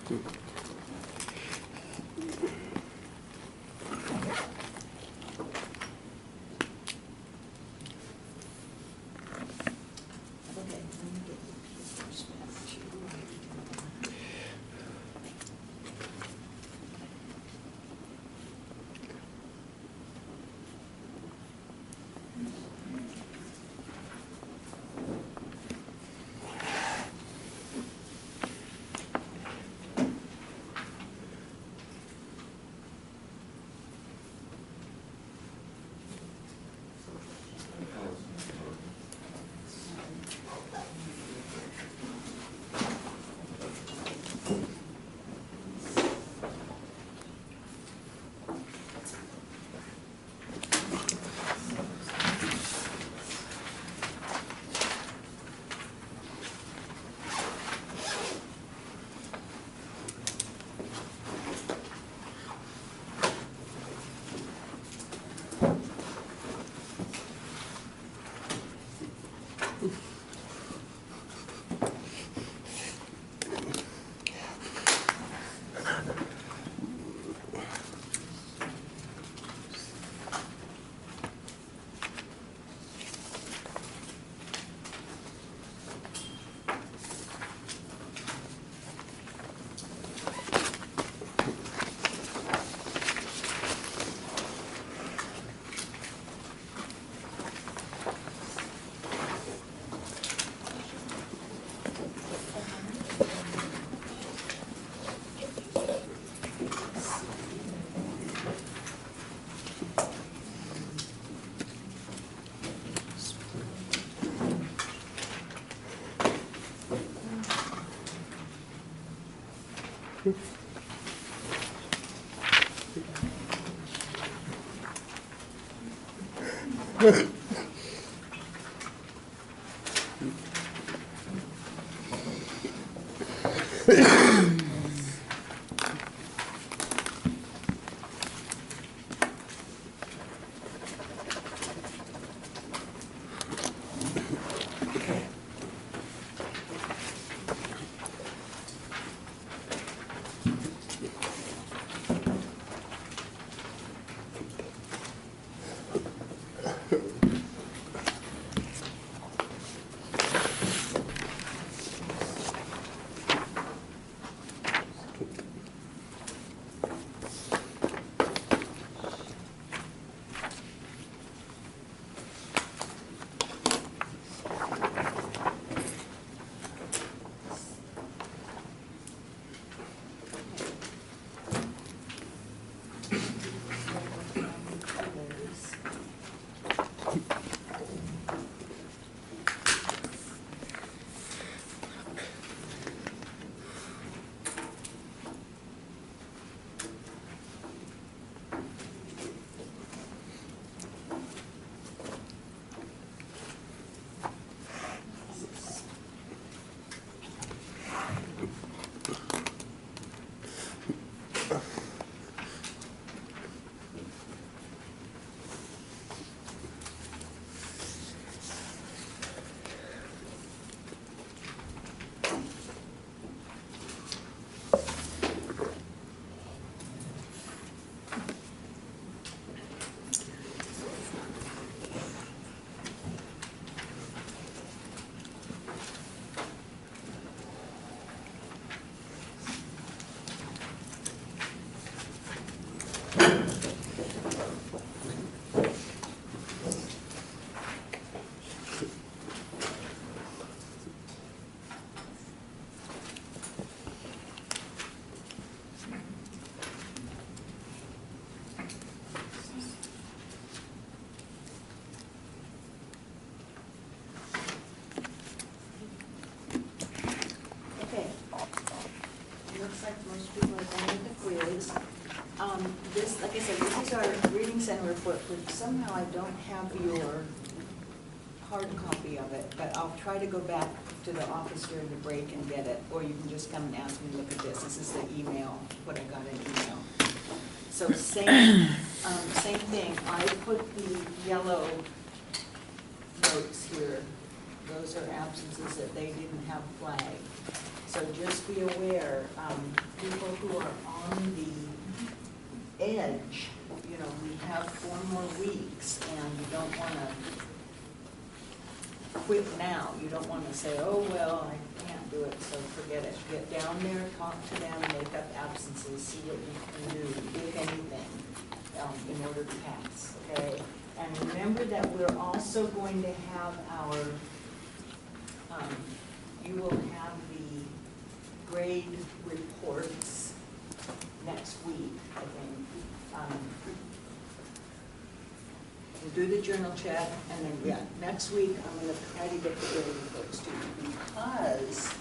Okay, let me get this first back to you. This, like I said, this is our reading center report, but somehow I don't have your hard copy of it, but I'll try to go back to the office during the break and get it, or you can just come and ask me to look at this. This is the email, what I got in email. So same thing, I put the yellow notes here. Those are absences that they didn't have flagged. So just be aware, people who are on the edge, you know, we have 4 more weeks, and you don't want to quit now. You don't want to say, oh, well, I can't do it, so forget it. Get down there, talk to them, make up absences, see what you can do, if anything, in order to pass, okay? And remember that we're also going to have our, you will have the grade reports next week, I think. We'll do the journal check, and then, yeah, next week I'm going to try to get the grade reports to you, because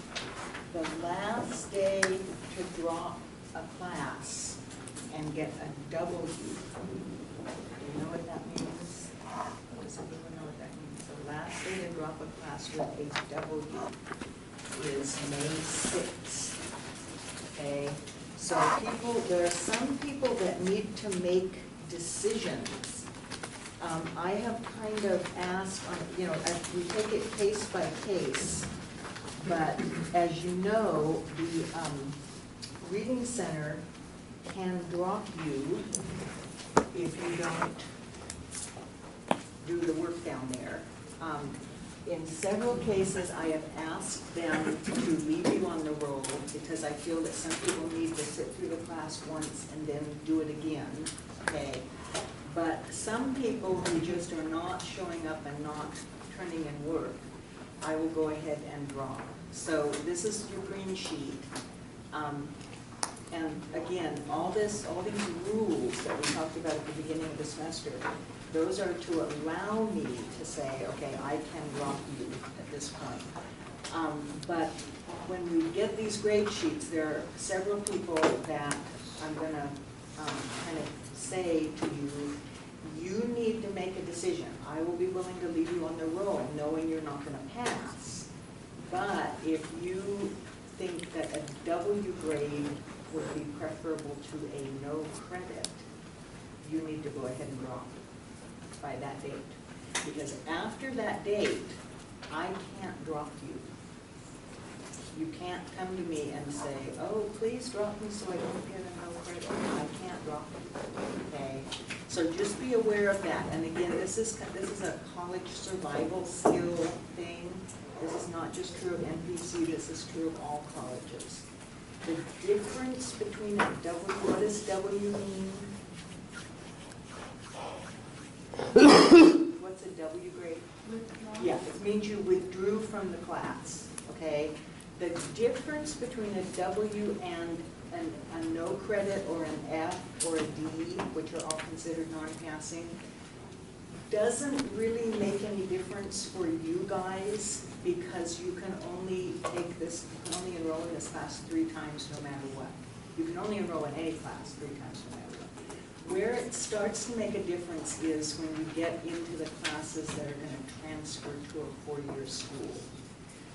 the last day to drop a class and get a double U. Do you know what that means? Does everyone know what that means? The last day to drop a class with a double U is May 6th. Okay? So there are some people that need to make decisions. I have kind of asked, you know, we take it case by case, but as you know, the Reading Center can drop you if you don't do the work down there. In several cases, I have asked them to leave you on the roll because I feel that some people need to sit through the class once and then do it again, okay? But some people who just are not showing up and not turning in work, I will go ahead and drop. So this is your green sheet. And again, all these rules that we talked about at the beginning of the semester, those are to allow me to say, okay, I can drop you at this point. But when we get these grade sheets, there are several people that I'm going to kind of say to you, you need to make a decision. I will be willing to leave you on the roll, knowing you're not going to pass. But if you think that a W grade would be preferable to a no credit, you need to go ahead and drop by that date. Because after that date, I can't drop you. You can't come to me and say, oh, please drop me so I don't get a no credit. I can't drop you, okay? So just be aware of that. And again, this is a college survival skill thing. This is not just true of NPC, this is true of all colleges. The difference between a W, what does W mean? What's a W grade? Yeah, it means you withdrew from the class, okay? The difference between a W and a no credit or an F or a D, which are all considered non-passing, doesn't really make any difference for you guys because you can only take this, you can only enroll in this class 3 times no matter what. You can only enroll in any class 3 times no matter what. Where it starts to make a difference is when you get into the classes that are going to transfer to a 4-year school.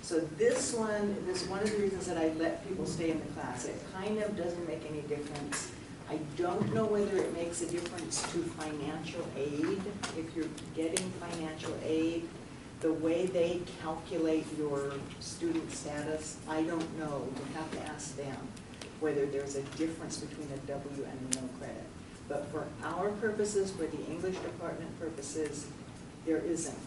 So this one is one of the reasons that I let people stay in the class. It kind of doesn't make any difference. I don't know whether it makes a difference to financial aid. If you're getting financial aid, the way they calculate your student status, I don't know. You have to ask them whether there's a difference between a W and a no credit. But for our purposes, for the English department purposes, there isn't.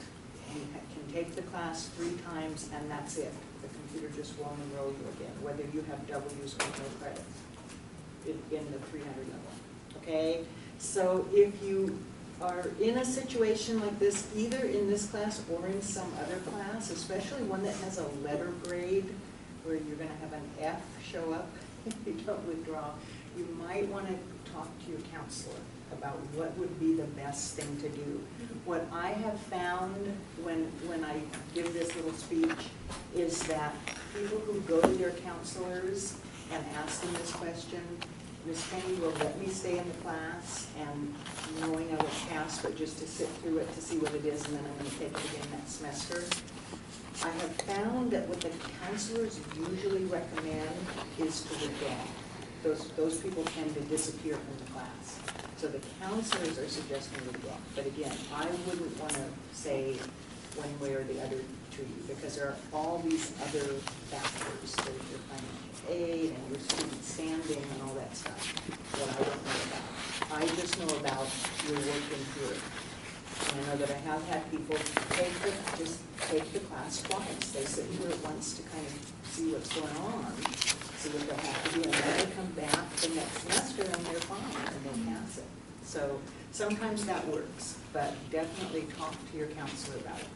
You can take the class 3 times and that's it. The computer just won't enroll you again, whether you have W's or no credits in the 300 level, okay? So if you are in a situation like this, either in this class or in some other class, especially one that has a letter grade where you're gonna have an F show up if you don't withdraw, you might wanna talk to your counselor about what would be the best thing to do. What I have found when I give this little speech is that people who go to their counselors and ask them this question, Ms. Kenny will let me stay in the class and knowing I will pass, but just to sit through it to see what it is, and then I'm going to take it again next semester. I have found that what the counselors usually recommend is to withdraw. Those people tend to disappear from the class. So the counselors are suggesting withdraw. But again, I wouldn't want to say one way or the other to you, because there are all these other factors. There's your financial aid and your student standing and all that stuff that I don't know about. I just know about your working through it. And I know that I have had people just take the class twice. They sit through it once to kind of see what's going on, see what they have to do, and then they come back the next semester and they're fine and they pass it. So sometimes that works, but definitely talk to your counselor about it.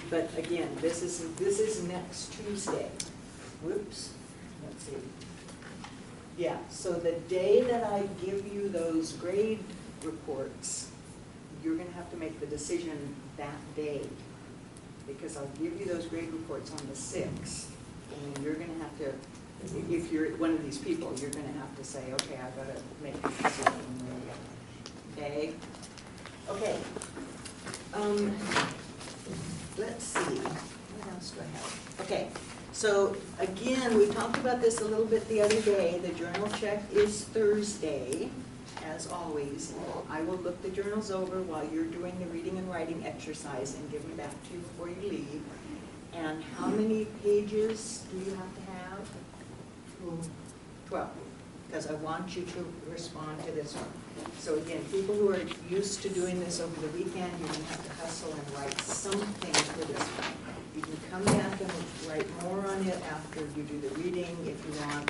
But again, this is next Tuesday. Whoops. Let's see. Yeah. So the day that I give you those grade reports, you're going to have to make the decision that day, because I'll give you those grade reports on the 6th, and then you're going to have to, if you're one of these people, you're going to have to say, okay, I've got to make a decision. Okay? Okay. Let's see. What else do I have? Okay. So again, we talked about this a little bit the other day. The journal check is Thursday. As always, I will look the journals over while you're doing the reading and writing exercise and give them back to you before you leave. And how many pages do you have to have? 12, because I want you to respond to this one. So again, people who are used to doing this over the weekend, you're going to have to hustle and write something for this one. You can come back and write more on it after you do the reading if you want.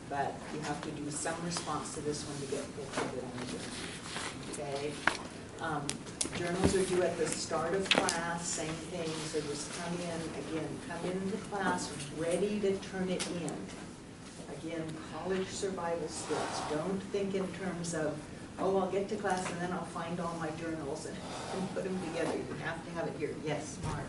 But you have to do some response to this one to get full credit on the journal. Okay? Journals are due at the start of class, same thing, so just come into class ready to turn it in. Again, college survival skills. Don't think in terms of, oh, I'll get to class and then I'll find all my journals and put them together. You have to have it here. Yes, Mark?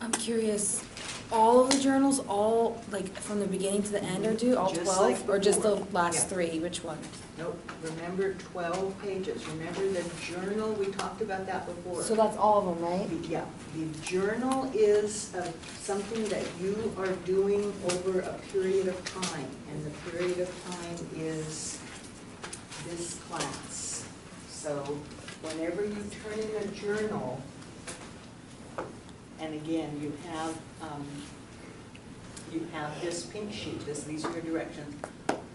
I'm curious, all of the journals, all, like, from the beginning to the end are due, all Just 12? like or just the before. last Yeah. 3? Which one? Nope. Remember 12 pages. Remember the journal, we talked about that before. So that's all of them, right? Yeah, the journal is something that you are doing over a period of time, and the period of time is this class. So whenever you turn in a journal, and again, you have this pink sheet, these are your directions.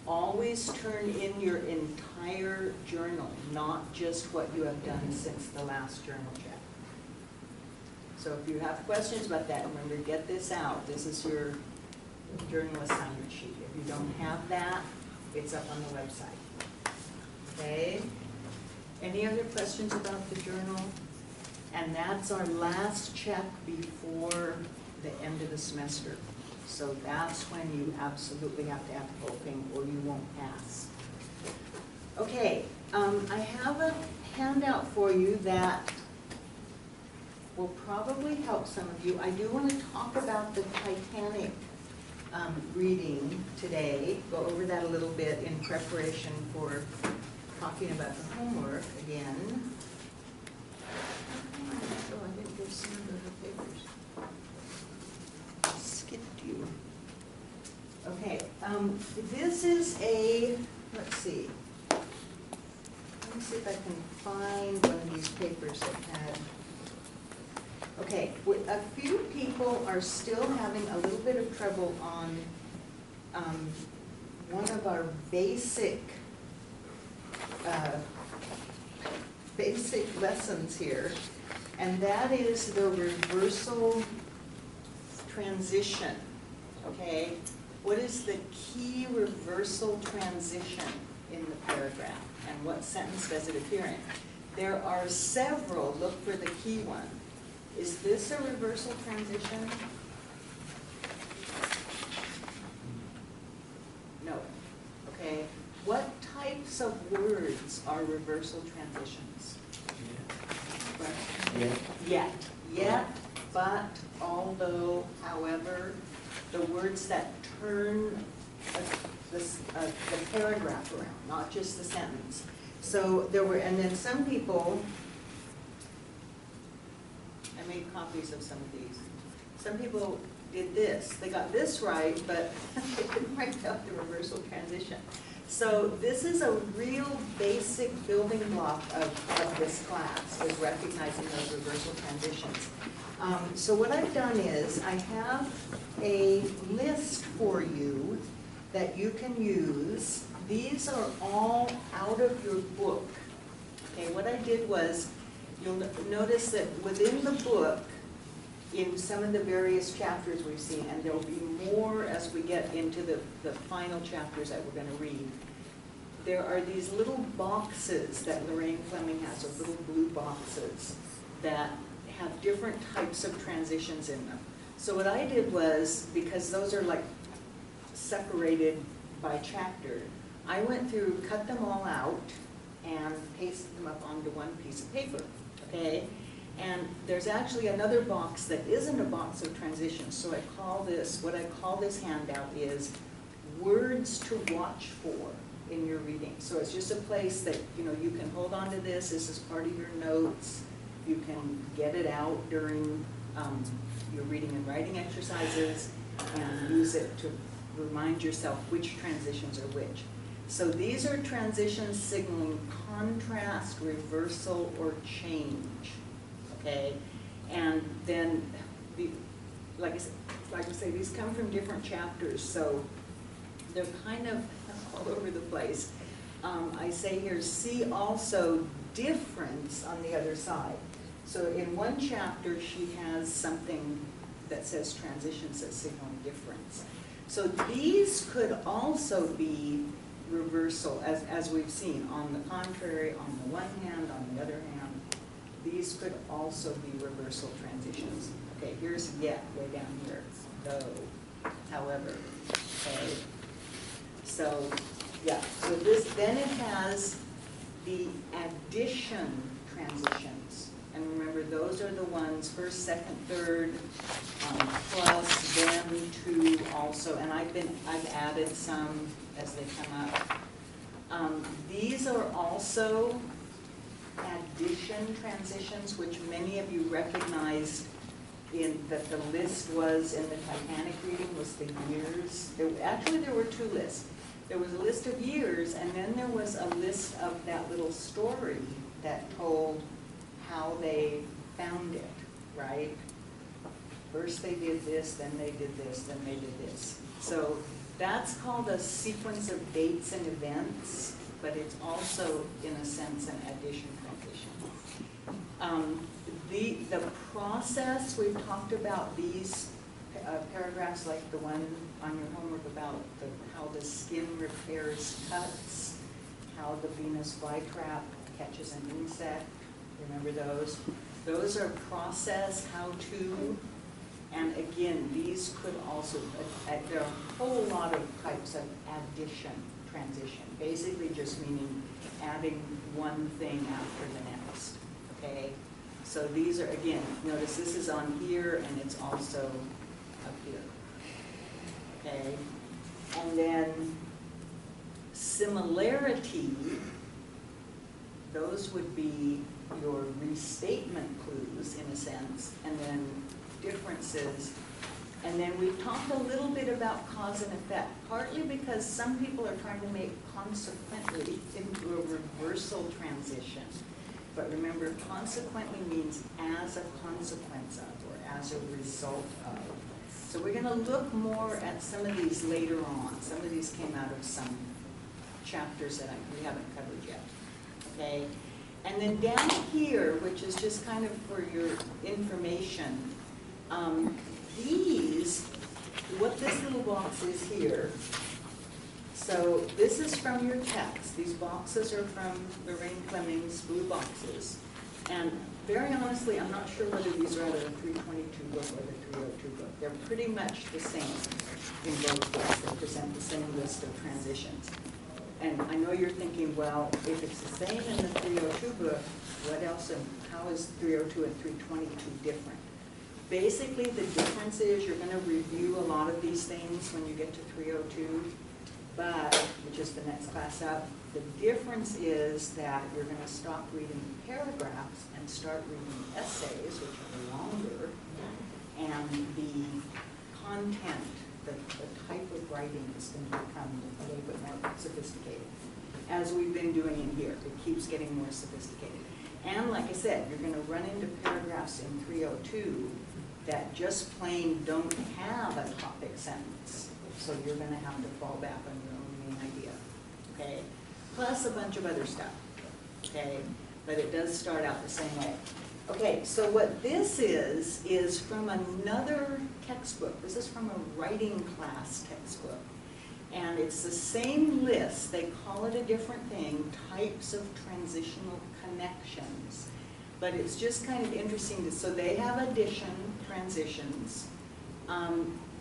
Always turn in your entire journal, not just what you have done since the last journal check. So if you have questions about that, remember, get this out. This is your journal assignment sheet. If you don't have that, it's up on the website. Okay? Any other questions about the journal? And that's our last check before the end of the semester. So that's when you absolutely have to have the whole thing or you won't pass. Okay, I have a handout for you that will probably help some of you. I do want to talk about the Titanic reading today, go over that a little bit in preparation for talking about the homework again. Oh, I didn't give some of her papers. Skipped you. Okay, this is a, let's see. Let me see if I can find one of these papers that had. Okay, a few people are still having a little bit of trouble on one of our basic lessons here, and that is the reversal transition. Okay, what is the key reversal transition in the paragraph, and what sentence does it appear in? There are several. Look for the key one. Is this a reversal transition? No. Okay. What types of words are reversal transitions? Yet, but, although, however, the words that turn the paragraph around, not just the sentence. So there were, and then some people, I made copies of some of these. Some people did this. They got this right, but they couldn't write out the reversal transition. So this is a real basic building block of this class, is recognizing those reversal transitions. So what I've done is I have a list for you that you can use. These are all out of your book. Okay, what I did was, you'll notice that within the book, in some of the various chapters we've seen, and there'll be more as we get into the final chapters that we're going to read, there are these little boxes that Lorraine Fleming has, or little blue boxes, that have different types of transitions in them. So what I did was, because those are like separated by chapter, I went through, cut them all out, and pasted them up onto one piece of paper, okay? And there's actually another box that isn't a box of transitions, so I call this, what I call this handout is words to watch for in your reading. So it's just a place that, you know, you can hold on to this. This is part of your notes. You can get it out during your reading and writing exercises and use it to remind yourself which transitions are which. So these are transitions signaling contrast, reversal, or change. Okay, and then, like I say, these come from different chapters, so they're kind of all over the place. I say here, see also difference on the other side. So in one chapter, she has something that says transitions that signal difference. So these could also be reversal, as we've seen. On the contrary, on the one hand, on the other hand, these could also be reversal transitions. Okay, here's yet, way down here, though, however, okay. So, yeah, so this, then it has the addition transitions. And remember, those are the ones, first, second, third, plus, then, to, also, and I've added some as they come up. These are also addition transitions, which many of you recognized in that the list was in the Titanic reading, was the years. Actually, there were two lists. There was a list of years, and then there was a list of that little story that told how they found it, right? First they did this, then they did this, then they did this. So that's called a sequence of dates and events, but it's also, in a sense, an addition transition. The process, we've talked about these paragraphs, like the one on your homework about how the skin repairs cuts, how the Venus flytrap catches an insect. Remember those? Those are process, how-to, and again, these could also, there are a whole lot of types of addition transition, basically just meaning adding one thing after the next, okay? So these are, again, notice this is on here and it's also up here, okay? And then similarity, those would be your restatement clues in a sense, and then differences. And then we've talked a little bit about cause and effect, partly because some people are trying to make consequently into a reversal transition. But remember, consequently means as a consequence of, or as a result of. So we're going to look more at some of these later on. Some of these came out of some chapters that we haven't covered yet, okay? And then down here, which is just kind of for your information, what this little box is here, so this is from your text. These boxes are from Lorraine Fleming's blue boxes. And very honestly, I'm not sure whether these are out of the 322 book or the 302 book. They're pretty much the same in both books. They present the same list of transitions. And I know you're thinking, well, if it's the same in the 302 book, what else, and how is 302 and 322 different? Basically, the difference is you're going to review a lot of these things when you get to 302, but, which is the next class up, the difference is that you're going to stop reading paragraphs and start reading essays, which are longer, and the content, the type of cursive writing is going to become a little bit more sophisticated. As we've been doing in here, it keeps getting more sophisticated. And like I said, you're going to run into paragraphs in 302 that just plain don't have a topic sentence. So you're going to have to fall back on your own main idea, okay? Plus a bunch of other stuff, okay? But it does start out the same way. Okay, so what this is from another textbook. This is from a writing class textbook. And it's the same list. They call it a different thing, types of transitional connections. But it's just kind of interesting. So they have addition, transitions.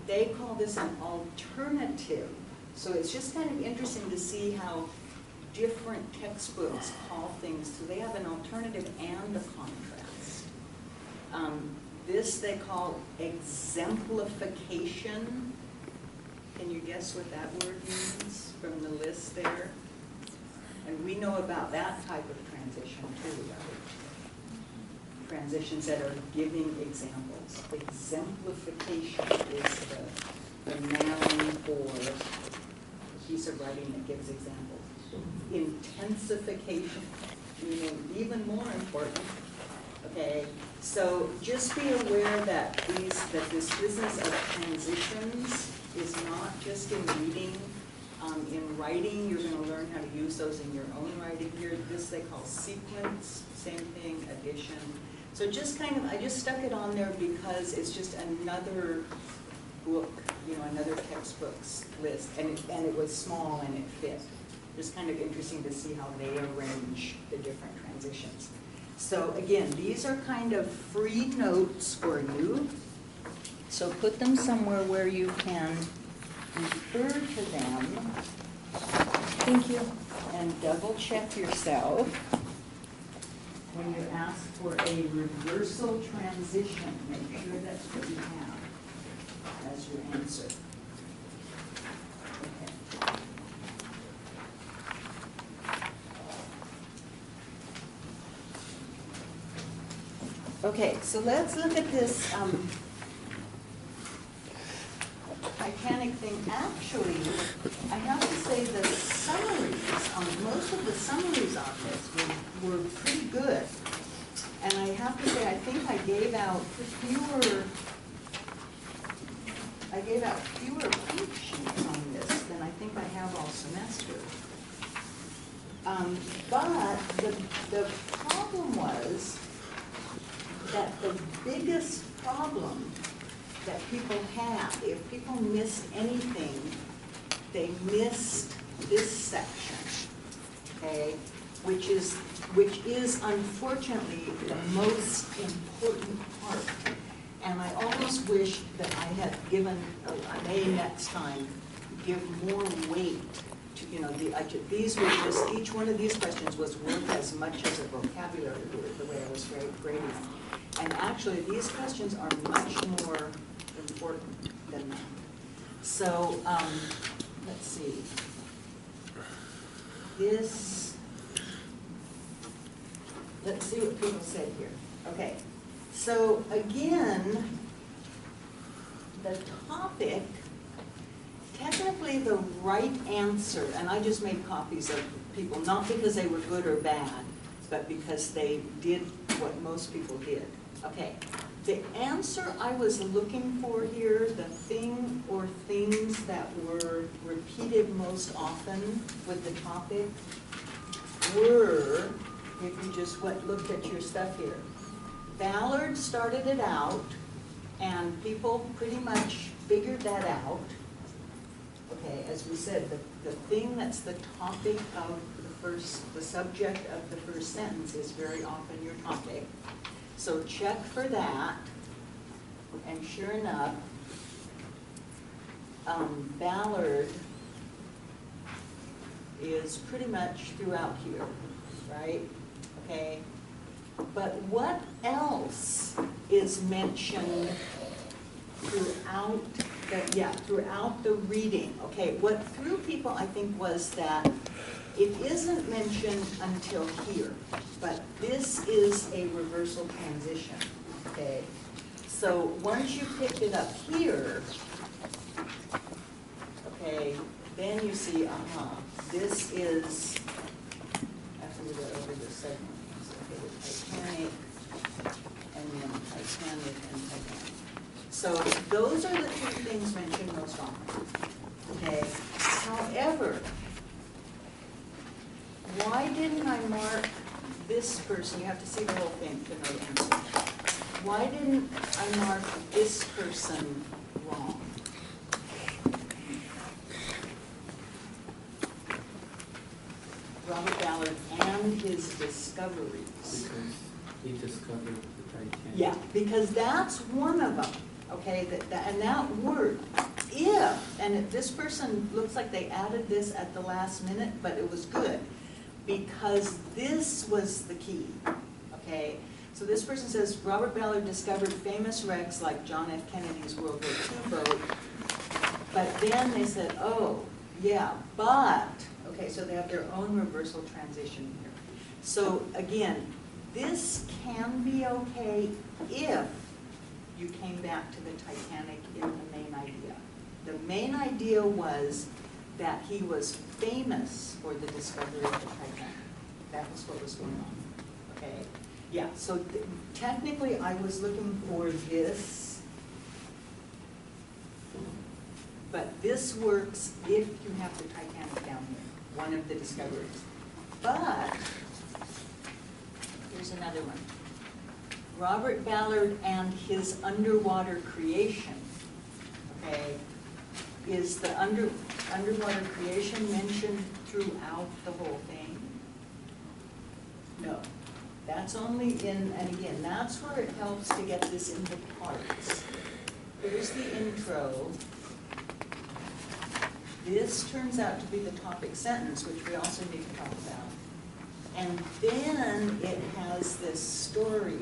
They call this an alternative. So it's just kind of interesting to see how different textbooks call things. So they have an alternative and a contrast. This they call exemplification. Can you guess what that word means from the list there? And we know about that type of transition too, right? Transitions that are giving examples. Exemplification is the noun for a piece of writing that gives examples. Intensification, meaning even more important. Okay, so just be aware that this business of transitions is not just in reading. In writing, you're going to learn how to use those in your own writing. Here, this they call sequence, same thing, addition. So just kind of, I just stuck it on there because it's just another book, another textbook's list, and it was small and it fit. Just kind of interesting to see how they arrange the different transitions. So again, these are kind of free notes for you. So put them somewhere where you can refer to them. Thank you. And double check yourself when you're asked for a reversal transition. Make sure that's what you have as your answer. Okay. Okay, so let's look at this Titanic thing. Actually, I have to say the summaries, most of the summaries on this were pretty good. And I have to say, I think I gave out fewer proof sheets on this than I think I have all semester. But the problem was that the biggest problem that people had, if people missed anything, they missed this section, okay, which is unfortunately the most important part. And I almost wish that I had given, I may next time give more weight to, these were just, each one of these questions was worth as much as a vocabulary word, the way I was grading. And actually, these questions are much more important than that. So, let's see. Let's see what people said here. Okay, so again, the topic, technically the right answer, and I just made copies of people, not because they were good or bad, but because they did what most people did. Okay, the answer I was looking for here, the thing or things that were repeated most often with the topic were, if you just looked at your stuff here, Ballard started it out, and people pretty much figured that out. Okay, as we said, the thing that's the topic of the subject of the first sentence is very often your topic. So check for that, and sure enough, Ballard is pretty much throughout here, right? Okay, but what else is mentioned throughout throughout the reading? Okay, what threw people, I think, was that it isn't mentioned until here, but this is a reversal transition, okay? So once you picked it up here, see, this is, after we go over the segments, okay, the Titanic, and then Titanic and Titanic. So those are the two things mentioned most often, okay? However, why didn't I mark this person? You have to see the whole thing to know the answer. Why didn't I mark this person wrong? Robert Ballard and his discoveries. Because he discovered the Titanic. Yeah, because that's one of them, okay, and that word, if, and this person looks like they added this at the last minute, but it was good, because this was the key, okay? So this person says, Robert Ballard discovered famous wrecks like John F. Kennedy's World War II boat, but then they said, oh, yeah, but, okay, so they have their own reversal transition here. So again, this can be okay if you came back to the Titanic in the main idea. The main idea was that he was famous for the discovery of the Titanic. That was what was going on, okay? Yeah, so technically I was looking for this, but this works if you have the Titanic down here, one of the discoveries. But here's another one. Robert Ballard and his underwater creation, okay? Is the underwater creation mentioned throughout the whole thing? No. That's only in, and again, that's where it helps to get this into parts. Here's the intro. This turns out to be the topic sentence, which we also need to talk about. And then it has this story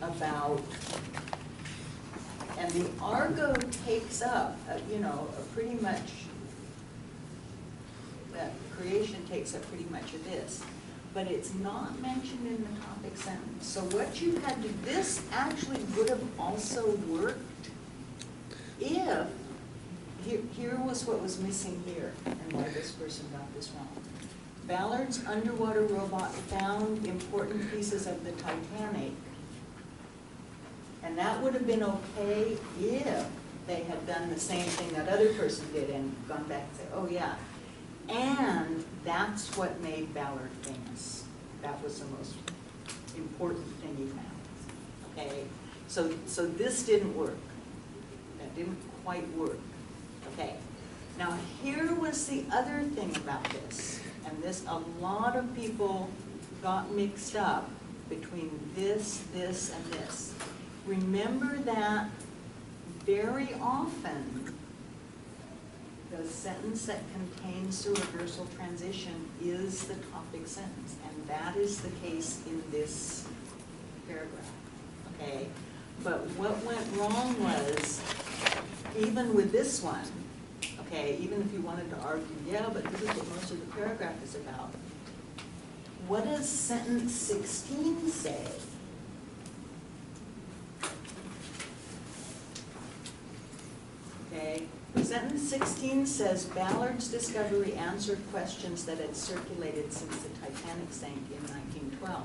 about, and the Argo takes up, pretty much, that creation takes up pretty much of this. But it's not mentioned in the topic sentence. So what you had to, this actually would have also worked if, here was what was missing here, and why this person got this wrong. Ballard's underwater robot found important pieces of the Titanic, and that would have been okay if they had done the same thing that other person did and gone back and said, oh yeah. And that's what made Ballard famous. That was the most important thing he found, okay? So this didn't work. That didn't quite work, okay? Now here was the other thing about this, and this, a lot of people got mixed up between this, this, and this. Remember that very often, the sentence that contains the reversal transition is the topic sentence, and that is the case in this paragraph, okay? But what went wrong was, even with this one, okay, even if you wanted to argue, yeah, but this is what most of the paragraph is about, what does sentence 16 say? Okay. Sentence 16 says, Ballard's discovery answered questions that had circulated since the Titanic sank in 1912.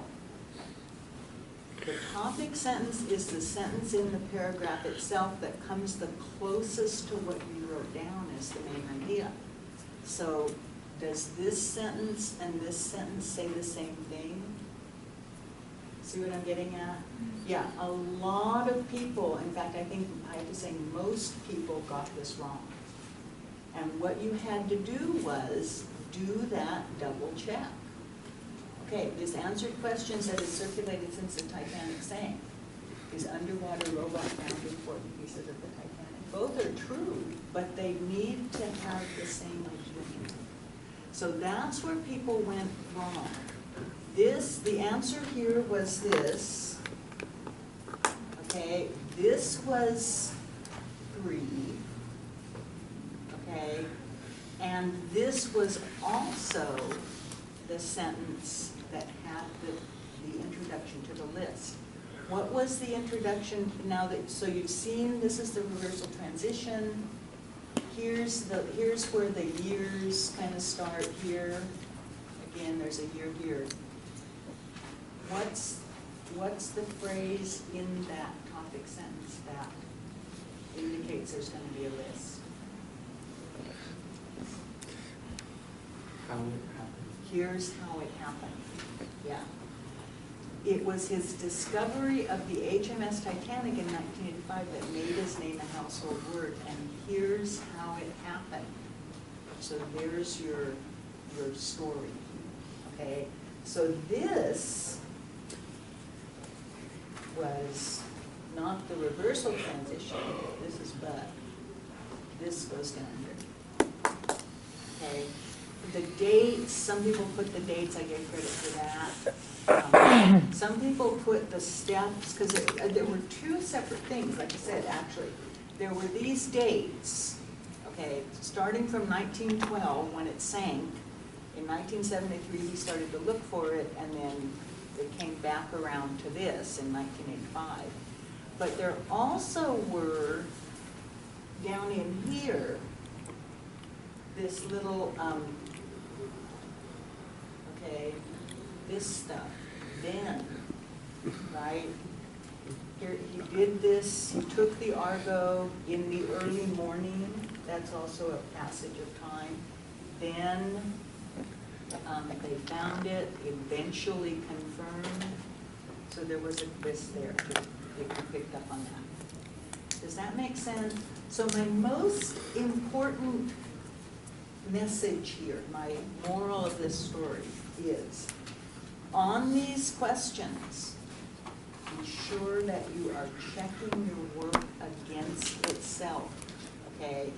The topic sentence is the sentence in the paragraph itself that comes the closest to what you wrote down as the main idea. So does this sentence and this sentence say the same thing? See what I'm getting at? Yeah, a lot of people, in fact, I think I have to say most people got this wrong. And what you had to do was do that double check. Okay, this answered questions that have circulated since the Titanic sank. These underwater robot found important pieces of the Titanic. Both are true, but they need to have the same idea. So that's where people went wrong. This, the answer here was this. Okay, this was 3. Okay, and this was also the sentence that had the introduction to the list. What was the introduction? Now that, so you've seen this is the reversal transition. here's where the years kind of start here. Again, there's a year here. What's the phrase in that topic sentence that indicates there's going to be a list? How it happened. Here's how it happened. Yeah. It was his discovery of the HMS Titanic in 1985 that made his name a household word, and here's how it happened. So there's your story, okay? So this was not the reversal transition, this is but. This goes down here, okay? The dates, some people put the dates, I gave credit for that. Some people put the steps, because there were two separate things, like I said, actually. There were these dates, okay, starting from 1912 when it sank. In 1973, he started to look for it, and then it came back around to this in 1985. But there also were, down in here, this little, okay, this stuff, then, right? Here, he did this, he took the Argo in the early morning, that's also a passage of time. Then they found it, eventually confirmed, so there was a twist there, if you picked up on that. Does that make sense? So my most important message here, my moral of this story is, on these questions, be sure that you are checking your work against itself, okay?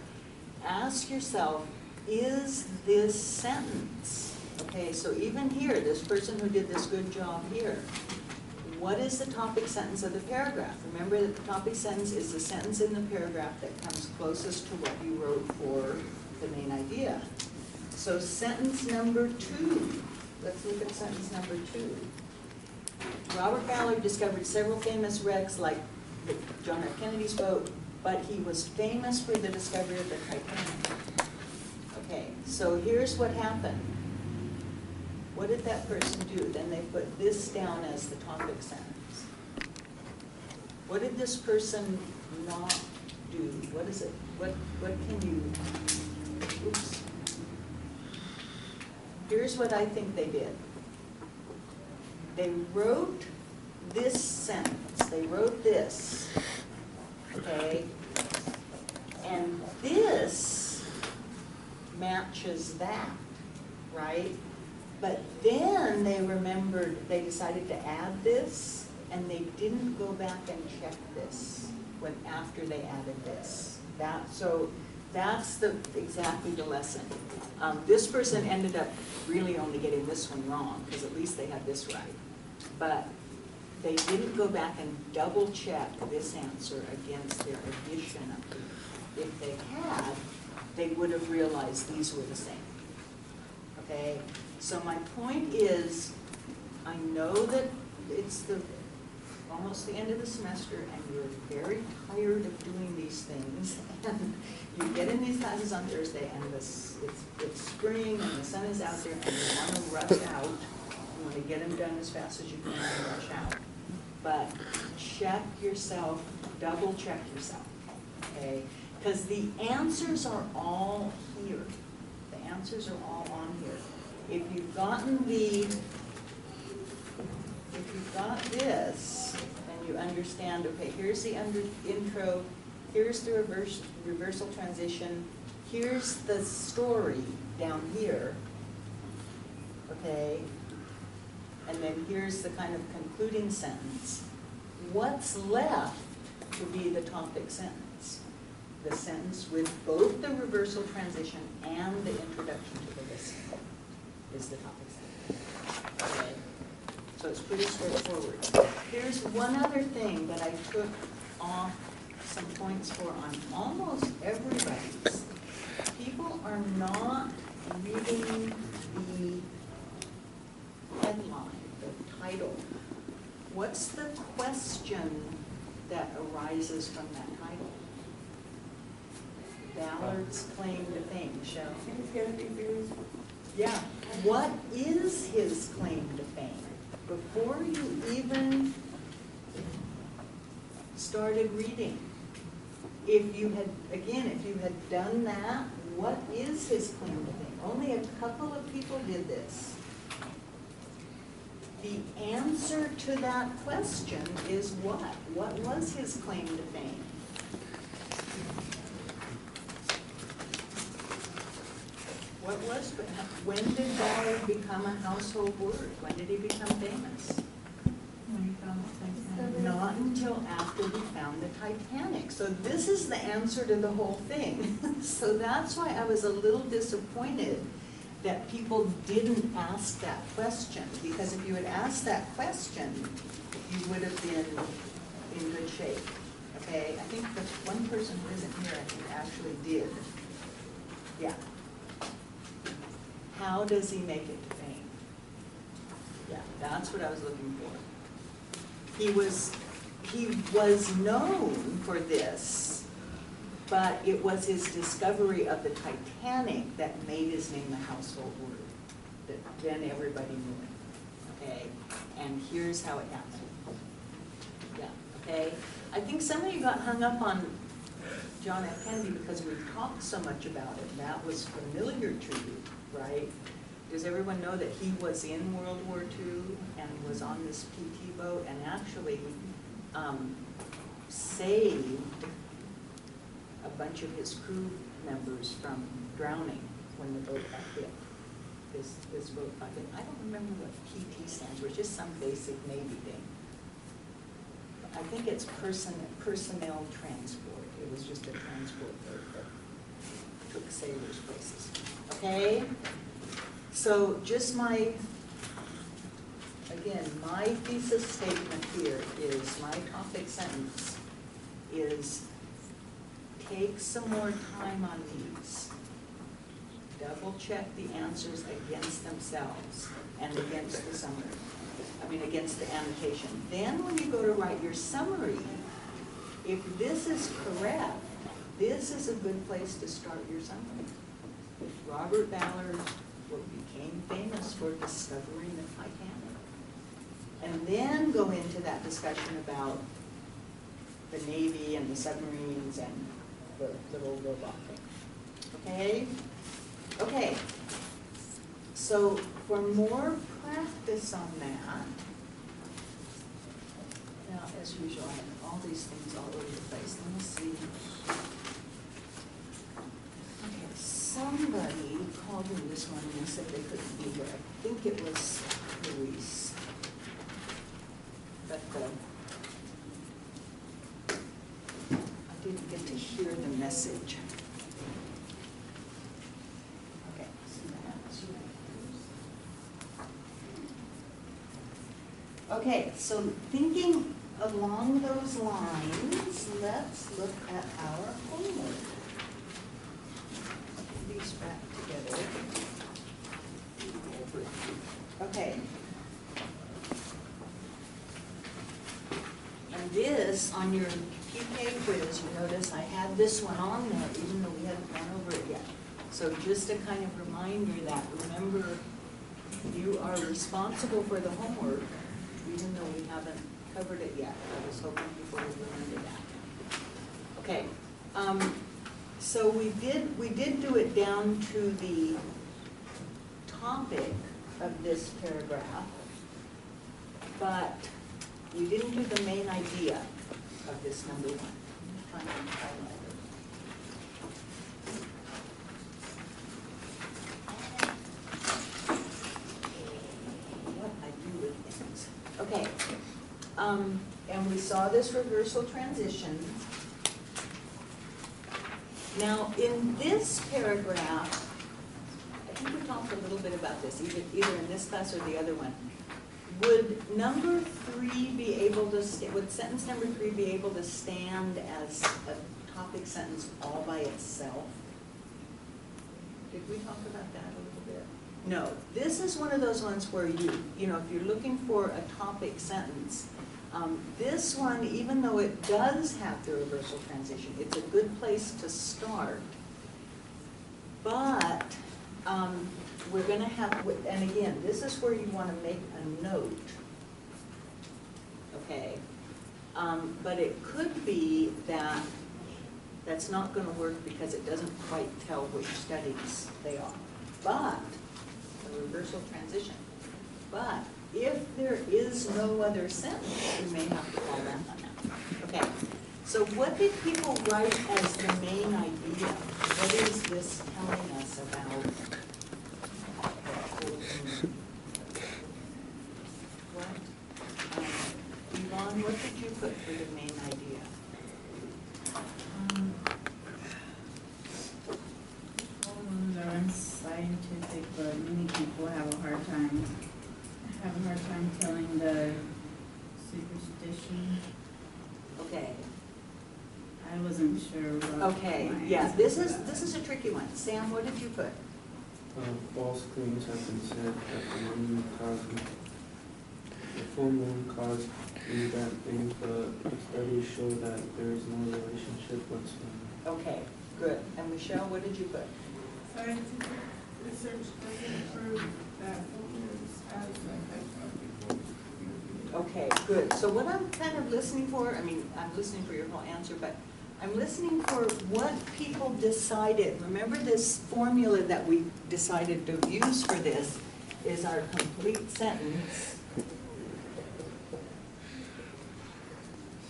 Ask yourself, is this sentence, okay, so even here, this person who did this good job here, what is the topic sentence of the paragraph? Remember that the topic sentence is the sentence in the paragraph that comes closest to what you wrote for the main idea. So sentence number 2, let's look at sentence number 2. Robert Ballard discovered several famous wrecks like John F. Kennedy's boat, but he was famous for the discovery of the Titanic. Okay, so here's what happened. What did that person do? Then they put this down as the topic sentence. What did this person not do? What is it? What can you, oops. Here's what I think they did. They wrote this sentence, they wrote this, okay? And this matches that, right? But then they remembered, they decided to add this, and they didn't go back and check this after they added this. So that's exactly the lesson. This person ended up really only getting this one wrong, because at least they had this right. But they didn't go back and double check this answer against their addition of the, if they had, they would have realized these were the same. Okay? So my point is, I know that it's almost the end of the semester and you're very tired of doing these things. And you get in these classes on Thursday and it's spring and the sun is out there and you want to rush out. You want to get them done as fast as you can and rush out. But check yourself, double check yourself, okay? Because the answers are all here. The answers are all on here. If you've got this, and you understand, okay, here's the intro, here's the reversal transition, here's the story down here, okay, and then here's the kind of concluding sentence. What's left to be the topic sentence? The sentence with both the reversal transition and the introduction to the list is the topic sentence. Okay? So it's pretty straightforward. Here's one other thing that I took off some points for on almost everybody's. People are not reading the headline, the title. What's the question that arises from that title? Ballard's claim to fame, Michelle. He's gonna be very. Yeah, what is his claim to fame? Before you even started reading, if you had, again, if you had done that, what is his claim to fame? Only a couple of people did this. The answer to that question is what? What was his claim to fame? What was, when did Ballard become a household word? When did he become famous? Not until after we found the Titanic. So this is the answer to the whole thing. So that's why I was a little disappointed that people didn't ask that question. Because if you had asked that question, you would have been in good shape. Okay, I think the one person who isn't here, I think actually did. Yeah. How does he make it to fame? Yeah, that's what I was looking for. He was known for this, but it was his discovery of the Titanic that made his name a household word, that then everybody knew it, okay? And here's how it happened. Yeah, okay? I think some of you got hung up on John F. Kennedy because we talked so much about it, and that was familiar to you, right? Does everyone know that he was in World War II and was on this PT boat and actually saved a bunch of his crew members from drowning when the boat got hit? This boat got hit. I don't remember what PT stands for, it's just some basic Navy thing. I think it's personnel transport. It was just a transport boat that took sailors places. Okay? So just my thesis statement here is, my topic sentence is, take some more time on these. Double check the answers against themselves and against the summary. Against the annotation. Then when you go to write your summary, if this is correct, this is a good place to start your summary. Robert Ballard became famous for discovering the Titanic. And then go into that discussion about the Navy and the submarines and the little robot thing. Okay? Okay. So for more practice on that, now as usual, I have all these things all over the place. Let me see. Okay, somebody called me this morning and said they couldn't be here. I think it was Luis. But I didn't get to hear the message. Okay, so that's right. Okay, so thinking along those lines, let's look at our homework. Put these back together. Okay. And this, on your PK quiz, you notice I had this one on there, even though we hadn't gone over it yet. So just a kind of reminder that, remember, you are responsible for the homework, even though we haven't covered it yet. I was hoping people would remember that. Okay, so we did do it down to the topic of this paragraph, but we didn't do the main idea of this number one. Let me find my highlighter. What I do with things. Okay. And we saw this reversal transition. Now, in this paragraph, I think we talked a little bit about this, either in this class or the other one. Would number 3 be able to, would sentence number 3 be able to stand as a topic sentence all by itself? Did we talk about that a little bit? No, this is one of those ones where if you're looking for a topic sentence, this one, even though it does have the reversal transition, it's a good place to start But, we're gonna have, and again, this is where you wanna make a note. Okay? But it could be that that's not gonna work because it doesn't quite tell which studies they are. But, a reversal transition. But if there is no other sentence, you may have to call that one out. Okay, so what did people write as the main idea? What is this telling us about? What? Yvonne, what did you put for the main idea? Hormones are unscientific, but many people have a hard time telling the superstition. Okay. I wasn't sure what. Okay, my yeah, answer this to is that was. a tricky one. Sam, what did you put? False claims have been said that the full moon caused me that thing, but the studies show that there is no relationship whatsoever. Okay, good. And Michelle, what did you put? Scientific research doesn't prove that full moons has an effect. Okay, good. So what I'm kind of listening for, I mean, I'm listening for your whole answer, but I'm listening for what people decided. Remember this formula that we decided to use for this is our complete sentence,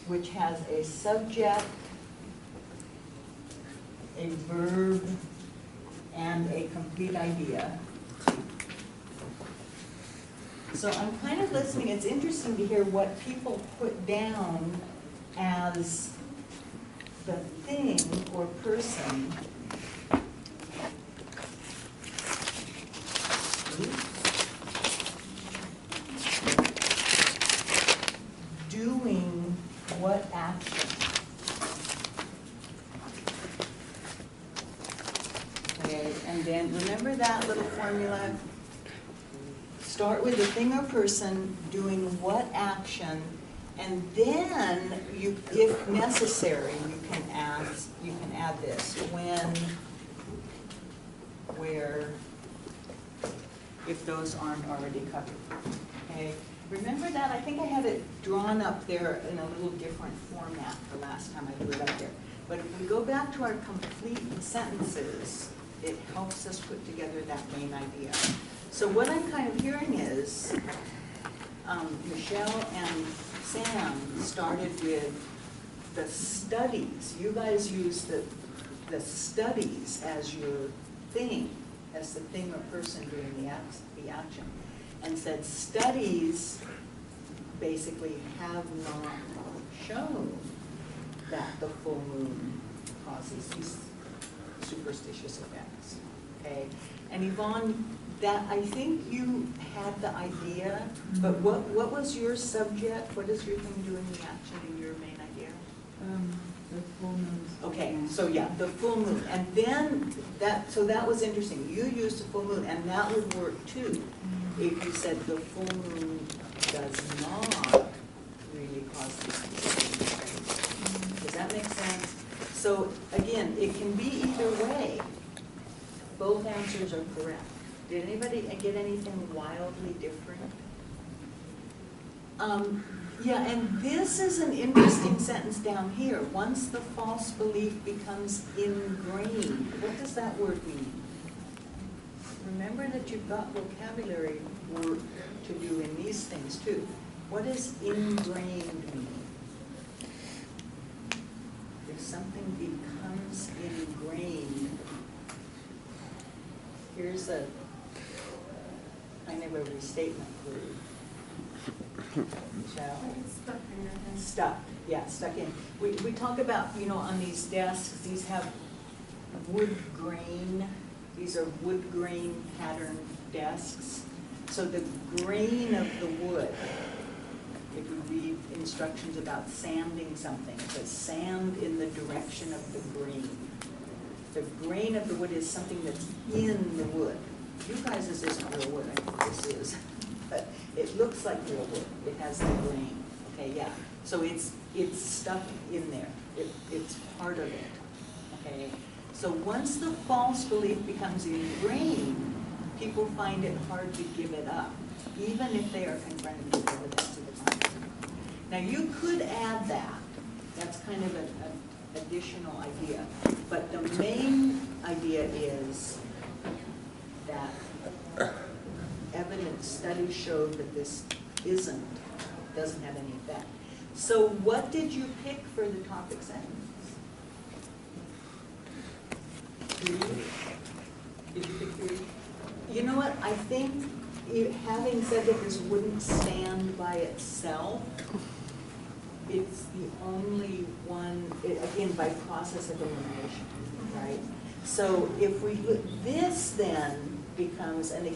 which has a subject, a verb, and a complete idea. So I'm kind of listening. It's interesting to hear what people put down as the thing or person doing what action. Okay, and then remember that little formula? Start with the thing or person doing what action, and then you, if necessary, you can add this when, where, if those aren't already covered. Okay, remember that? I think I had it drawn up there in a little different format the last time I drew it up there. But if we go back to our complete sentences, it helps us put together that main idea. So what I'm kind of hearing is, Michelle and Sam started with the studies. You guys use the studies as your thing, as the thing or person doing the action. And said studies basically have not shown that the full moon causes these superstitious effects, okay? And Yvonne, that, I think you had the idea, but what was your subject? What is your thing doing the action in your main idea? The full moon. Okay, so yeah, the full moon. And then so that was interesting. You used the full moon, and that would work too. If you said the full moon does not really cause these things. Does that make sense? So again, it can be either way. Both answers are correct. Did anybody get anything wildly different? Yeah, and this is an interesting sentence down here. Once the false belief becomes ingrained, what does that word mean? Remember that you've got vocabulary work to do in these things too. What does ingrained mean? If something becomes ingrained, here's a kind of a restatement word. Michelle? Stuck in your head. Stuck, yeah, stuck in. We talk about, you know, on these desks, these have wood grain. These are wood grain pattern desks. So the grain of the wood, if you read instructions about sanding something, it says sand in the direction of the grain. The grain of the wood is something that's in the wood. You guys, this isn't real wood, I think this is. But it looks like real wood. It has the grain. Okay, yeah. So it's stuck in there. It's part of it. Okay. So once the false belief becomes ingrained, people find it hard to give it up, even if they are confronted with evidence to the contrary. Now, you could add that. That's kind of an additional idea. But the main idea is that evidence studies showed that this doesn't have any effect. So what did you pick for the topic sentence? Did you pick three? You know what, I think, having said that this wouldn't stand by itself, it's the only one, again, by process of elimination, right? So if we, this then becomes an